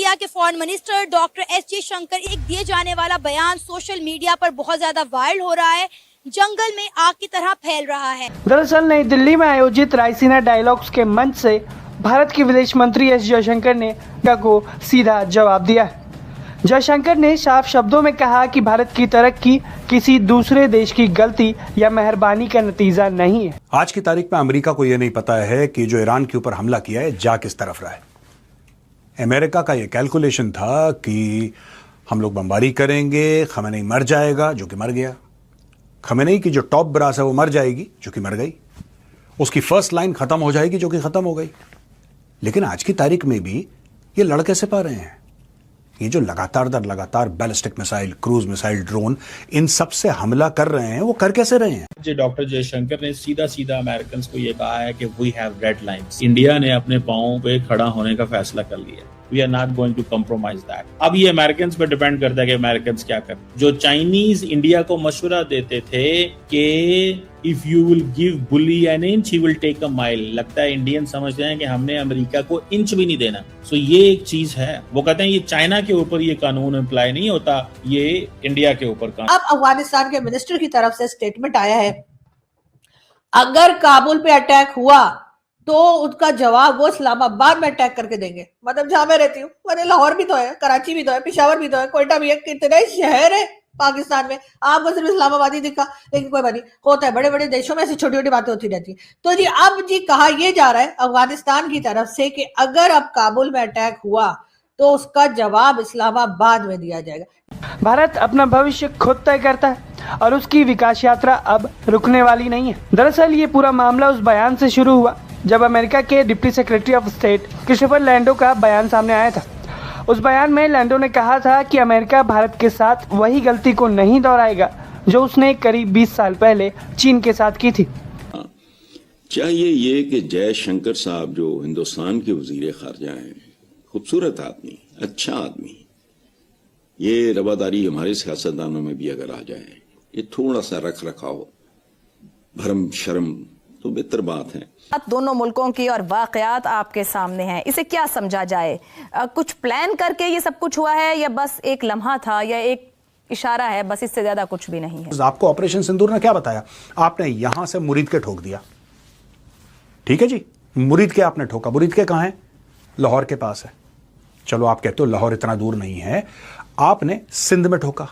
India के foreign minister doctor S Jaishankar एक दिए जाने वाला बयान सोशल मीडिया पर बहुत ज्यादा वायरल हो रहा है, जंगल में आग की तरह फैल रहा है। दरअसल नई दिल्ली में आयोजित रायसीना डायलॉग्स के मंच से भारत के विदेश मंत्री एस जयशंकर ने को सीधा जवाब दिया। जयशंकर ने साफ शब्दों में कहा कि भारत की तरक्की किसी दूसरे देश की गलती या मेहरबानी का नतीजा नहीं है। आज की तारीख में अमेरिका को यह नहीं पता है कि जो ईरान के ऊपर हमला किया है जा किस तरफ रहा है। अमेरिका का यह कैलकुलेशन था कि हम लोग बमबारी करेंगे, खमेनी मर जाएगा जो कि मर गया, खमेनी की जो टॉप ब्रास है वो मर जाएगी जो कि मर गई, उसकी फर्स्ट लाइन खत्म हो जाएगी जो कि खत्म हो गई। लेकिन आज की तारीख में भी ये लड़ कैसे पा रहे हैं? ये जो लगातार दर लगातार ballistic missile, cruise missile, drone, इन सब से हमला कर रहे हैं, वो कर कैसे रहे हैं? जो डॉक्टर जयशंकर ने सीधा सीधा अमेरिकन को ये कहा है कि we have red lines. India ने अपने पांवों पे खड़ा होने का फैसला कर लिया। We are not going to compromise that. अब ये अमेरिकन पे डिपेंड करता है कि अमेरिकन क्या करें। जो चाइनीज इंडिया को मशवरा देते थे कि if you will give bully an inch he will take a mile, लगता है इंडियन समझते हैं कि हमने अमेरिका को इंच भी नहीं देना। सो ये एक चीज है। वो कहते हैं ये चाइना के ऊपर ये कानून अप्लाई नहीं होता, ये इंडिया के ऊपर कानून। अब अफगानिस्तान के मिनिस्टर की तरफ से स्टेटमेंट आया है, अगर काबुल पे अटैक हुआ तो उसका जवाब वो इस्लामाबाद में अटैक करके देंगे। मतलब जहां मैं रहती हूँ, मैंने लाहौर भी तो है, कराची भी तो है, पेशावर भी तो है, कोयटा भी है, कितने शहर है पाकिस्तान में। आपको सिर्फ इस्लामाबाद ही दिखा, लेकिन कोई बात नहीं, होता है, बड़े बड़े देशों में ऐसी छोटी छोटी बातें होती रहती है। तो जी अब जी कहा यह जा रहा है अफगानिस्तान की तरफ से कि अगर अब काबुल में अटैक हुआ तो उसका जवाब इस्लामाबाद में दिया जाएगा। भारत अपना भविष्य खुद तय करता है और उसकी विकास यात्रा अब रुकने वाली नहीं है। दरअसल ये पूरा मामला उस बयान से शुरू हुआ जब अमेरिका के deputy secretary of state Christopher Landau का बयान सामने आया था। उस बयान में लैंडो ने कहा था कि अमेरिका भारत के साथ वही गलती को नहीं दोहराएगा जो उसने करीब 20 साल पहले चीन के साथ की थी। चाहिए ये कि जयशंकर साहब जो हिंदुस्तान के वजीर खारजा हैं, खूबसूरत आदमी, अच्छा आदमी, ये रवादारी हमारे सियासतदानों में भी अगर आ जाए, ये थोड़ा सा रख रखाव, भरम शर्म, तो बेहतर बात है। दोनों मुल्कों की और वाकयात आपके सामने हैं, इसे क्या समझा जाए? कुछ प्लान करके ये सब कुछ हुआ है या बस एक लम्हा था या एक इशारा है, बस इससे ज्यादा कुछ भी नहीं है? आपको ऑपरेशन सिंदूर ने क्या बताया? आपने यहां से मुरीद के ठोक दिया, ठीक है जी, मुरीद के आपने ठोका। मुरीद के कहां है? लाहौर के पास है। चलो आप कहते हो लाहौर इतना दूर नहीं है, आपने सिंध में ठोका,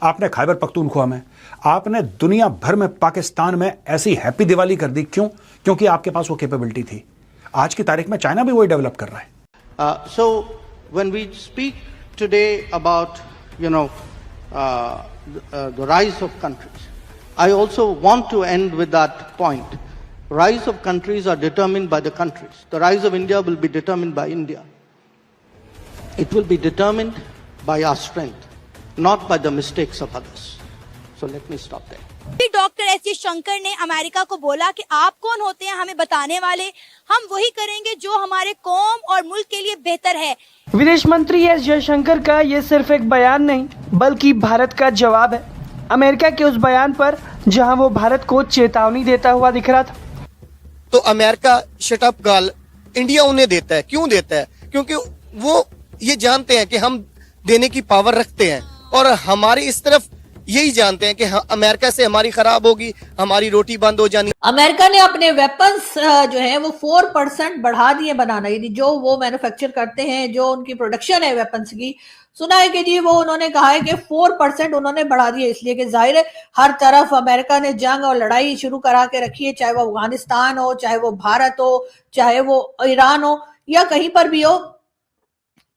आपने खैबर पख्तूनख्वा में, आपने दुनिया भर में, पाकिस्तान में ऐसी हैप्पी दिवाली कर दी। क्यों? क्योंकि आपके पास वो कैपेबिलिटी थी। आज की तारीख में चाइना भी वही डेवलप कर रहा है। So when we speak today about the rise of countries, I also want to end with that point. Rise of countries are determined by the countries. The rise of India will be determined by India. It will be determined by our strength, not by the mistakes of others. So let me stop there. Doctor S Jaishankar ने America को बोला कि आप कौन होते हैं हमें बताने वाले, हम वही करेंगे जो हमारे कौम और मुल्क के लिए बेहतर है। विदेश मंत्री एस जयशंकर का ये सिर्फ एक बयान नहीं बल्कि भारत का जवाब है अमेरिका के उस बयान पर जहां वो भारत को चेतावनी देता हुआ दिख रहा था। तो अमेरिका शट अप गाल इंडिया उन्हें देता है। क्यों देता है? क्योंकि वो ये जानते हैं कि हम देने की पावर रखते हैं और हमारी इस तरफ यही जानते हैं कि अमेरिका से हमारी खराब होगी, हमारी रोटी बंद हो जानी। अमेरिका ने अपने वेपन्स जो है वो 4% बढ़ा दिए बनाना, यानी जो वो मैन्युफैक्चर करते हैं, जो उनकी प्रोडक्शन है वेपन्स की, सुना है कि जी वो उन्होंने कहा है कि 4% उन्होंने बढ़ा दिया, इसलिए कि जाहिर है हर तरफ अमेरिका ने जंग और लड़ाई शुरू करा के रखी है, चाहे वो अफगानिस्तान हो, चाहे वो भारत हो, चाहे वो ईरान हो या कहीं पर भी हो,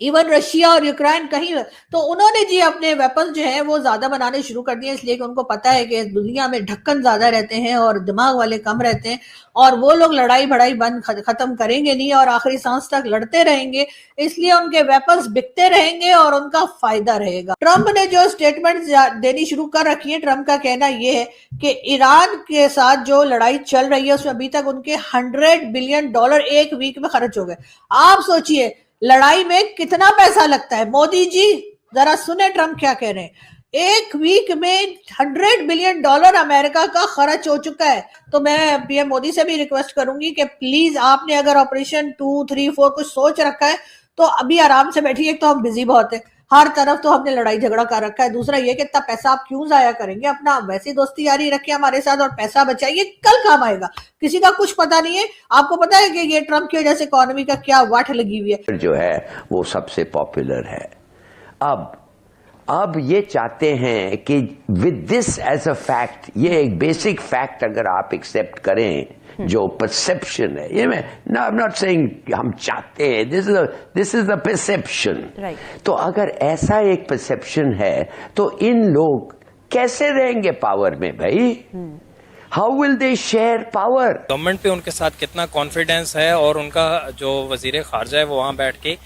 इवन रशिया और यूक्रेन कहीं। तो उन्होंने जी अपने वेपन्स जो है वो ज्यादा बनाने शुरू कर दिए, इसलिए कि उनको पता है कि दुनिया में ढक्कन ज्यादा रहते हैं और दिमाग वाले कम रहते हैं और वो लोग लड़ाई भड़ाई बंद खत्म करेंगे नहीं और आखिरी सांस तक लड़ते रहेंगे, इसलिए उनके वेपन्स बिकते रहेंगे और उनका फायदा रहेगा। ट्रंप ने जो स्टेटमेंट देनी शुरू कर रखी है, ट्रंप का कहना यह है कि ईरान के साथ जो लड़ाई चल रही है उसमें अभी तक उनके $100 बिलियन एक वीक में खर्च हो गए। आप सोचिए लड़ाई में कितना पैसा लगता है। मोदी जी जरा सुने ट्रंप क्या कह रहे हैं, एक वीक में $100 बिलियन अमेरिका का खर्च हो चुका है। तो मैं पीएम मोदी से भी रिक्वेस्ट करूंगी कि प्लीज आपने अगर ऑपरेशन 2, 3, 4 कुछ सोच रखा है तो अभी आराम से बैठिए। एक तो हम बिजी बहुत है, हर तरफ तो हमने लड़ाई झगड़ा कर रखा है। दूसरा ये कि इतना पैसा आप क्यों जाया करेंगे, अपना वैसी दोस्ती यारी रखिए हमारे साथ और पैसा बचाइए, कल काम आएगा। किसी का कुछ पता नहीं है। आपको पता है कि ये ट्रम्प की वजह से इकोनॉमी का क्या वाट लगी हुई है, जो है वो सबसे पॉपुलर है। अब ये चाहते हैं कि with this as a fact, ये एक बेसिक फैक्ट अगर आप एक्सेप्ट करें, जो परसेप्शन है, ये मैं आई एम नॉट सेइंग हम चाहते हैं, दिस इज द परसेप्शन। तो अगर ऐसा एक परसेप्शन है तो इन लोग कैसे रहेंगे पावर में भाई? How will they share power? Government पे उनके साथ कितना कॉन्फिडेंस है और उनका जो वजीर खारजा है वो वहां बैठ के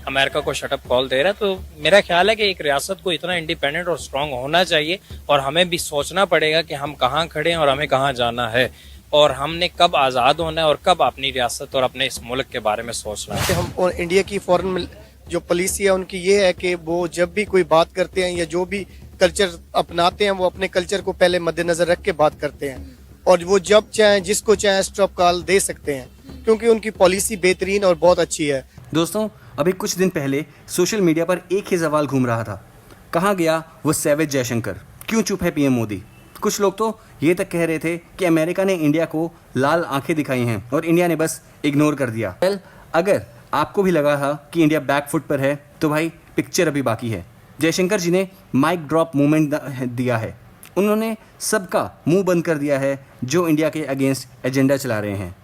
अमेरिका को शटअप कॉल दे रहा है। तो मेरा ख्याल है कि एक रियासत को इतना इंडिपेंडेंट और स्ट्रांग होना चाहिए और हमें भी सोचना पड़ेगा कि हम कहाँ खड़े हैं और हमें कहाँ जाना है और हमने कब आज़ाद होना है और कब अपनी रियासत और अपने इस मुल्क के बारे में सोचना है। हम इंडिया की फॉरेन जो पॉलिसी है उनकी ये है कि वो जब भी कोई बात करते हैं या जो भी कल्चर अपनाते हैं वो अपने कल्चर को पहले मद्देनजर रख के बात करते हैं और वो जब चाहे जिसको चाहे स्टॉप कॉल दे सकते हैं क्योंकि उनकी पॉलिसी बेहतरीन और बहुत अच्छी है। दोस्तों, अभी कुछ दिन पहले सोशल मीडिया पर एक ही सवाल घूम रहा था, कहाँ गया वो सैवेज जयशंकर, क्यों चुप है पीएम मोदी? कुछ लोग तो ये तक कह रहे थे कि अमेरिका ने इंडिया को लाल आंखें दिखाई हैं और इंडिया ने बस इग्नोर कर दिया। वेल, अगर आपको भी लगा था कि इंडिया बैक फुट पर है तो भाई पिक्चर अभी बाकी है। जयशंकर जी ने माइक ड्रॉप मूवमेंट दिया है। उन्होंने सबका मुंह बंद कर दिया है जो इंडिया के अगेंस्ट एजेंडा चला रहे हैं।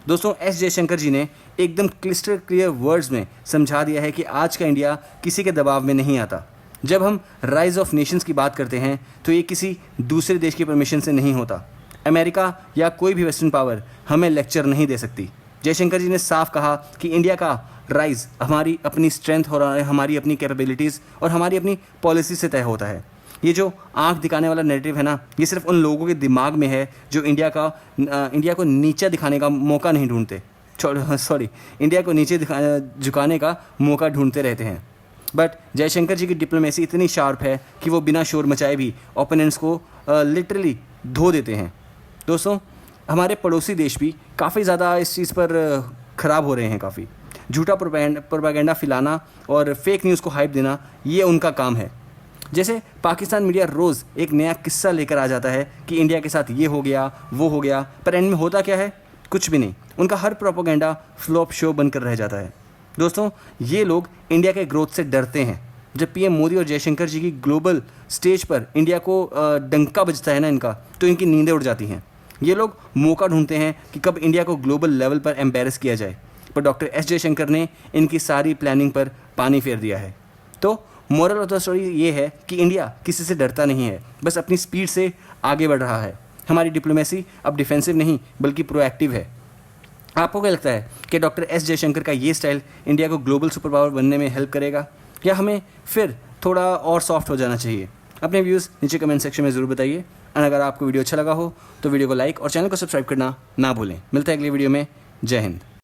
दोस्तों, एस जयशंकर जी ने एकदम क्लिस्टर क्लियर वर्ड्स में समझा दिया है कि आज का इंडिया किसी के दबाव में नहीं आता। जब हम राइज ऑफ नेशंस की बात करते हैं तो ये किसी दूसरे देश की परमिशन से नहीं होता। अमेरिका या कोई भी वेस्टर्न पावर हमें लेक्चर नहीं दे सकती। जयशंकर जी ने साफ कहा कि इंडिया का राइज हमारी अपनी स्ट्रेंथ और हमारी अपनी कैपेबिलिटीज़ और हमारी अपनी पॉलिसी से तय होता है। ये जो आंख दिखाने वाला नैरेटिव है ना, ये सिर्फ उन लोगों के दिमाग में है जो इंडिया को नीचा दिखाने का मौका नहीं ढूंढते, इंडिया को नीचे झुकाने का मौका ढूंढते रहते हैं। बट जयशंकर जी की डिप्लोमेसी इतनी शार्प है कि वो बिना शोर मचाए भी ओपोनेंट्स को लिटरली धो देते हैं। दोस्तों, हमारे पड़ोसी देश भी काफ़ी ज़्यादा इस चीज़ पर ख़राब हो रहे हैं। काफ़ी झूठा प्रोपेगेंडा फैलाना और फेक न्यूज़ को हाइप देना, ये उनका काम है। जैसे पाकिस्तान मीडिया रोज़ एक नया किस्सा लेकर आ जाता है कि इंडिया के साथ ये हो गया वो हो गया, पर एंड में होता क्या है? कुछ भी नहीं। उनका हर प्रोपेगेंडा फ्लॉप शो बनकर रह जाता है। दोस्तों, ये लोग इंडिया के ग्रोथ से डरते हैं। जब पीएम मोदी और जयशंकर जी की ग्लोबल स्टेज पर इंडिया को डंका बजता है ना इनका, तो इनकी नींदें उड़ जाती हैं। ये लोग मौका ढूंढते हैं कि कब इंडिया को ग्लोबल लेवल पर एम्बेरस किया जाए, पर डॉक्टर एस जयशंकर ने इनकी सारी प्लानिंग पर पानी फेर दिया है। तो मोरल ऑफ द स्टोरी ये है कि इंडिया किसी से डरता नहीं है, बस अपनी स्पीड से आगे बढ़ रहा है। हमारी डिप्लोमेसी अब डिफेंसिव नहीं बल्कि प्रोएक्टिव है। आपको क्या लगता है कि डॉक्टर एस जयशंकर का ये स्टाइल इंडिया को ग्लोबल सुपर पावर बनने में हेल्प करेगा या हमें फिर थोड़ा और सॉफ्ट हो जाना चाहिए? अपने व्यूज़ नीचे कमेंट सेक्शन में ज़रूर बताइए। और अगर आपको वीडियो अच्छा लगा हो तो वीडियो को लाइक और चैनल को सब्सक्राइब करना ना भूलें। मिलते हैं अगली वीडियो में। जय हिंद।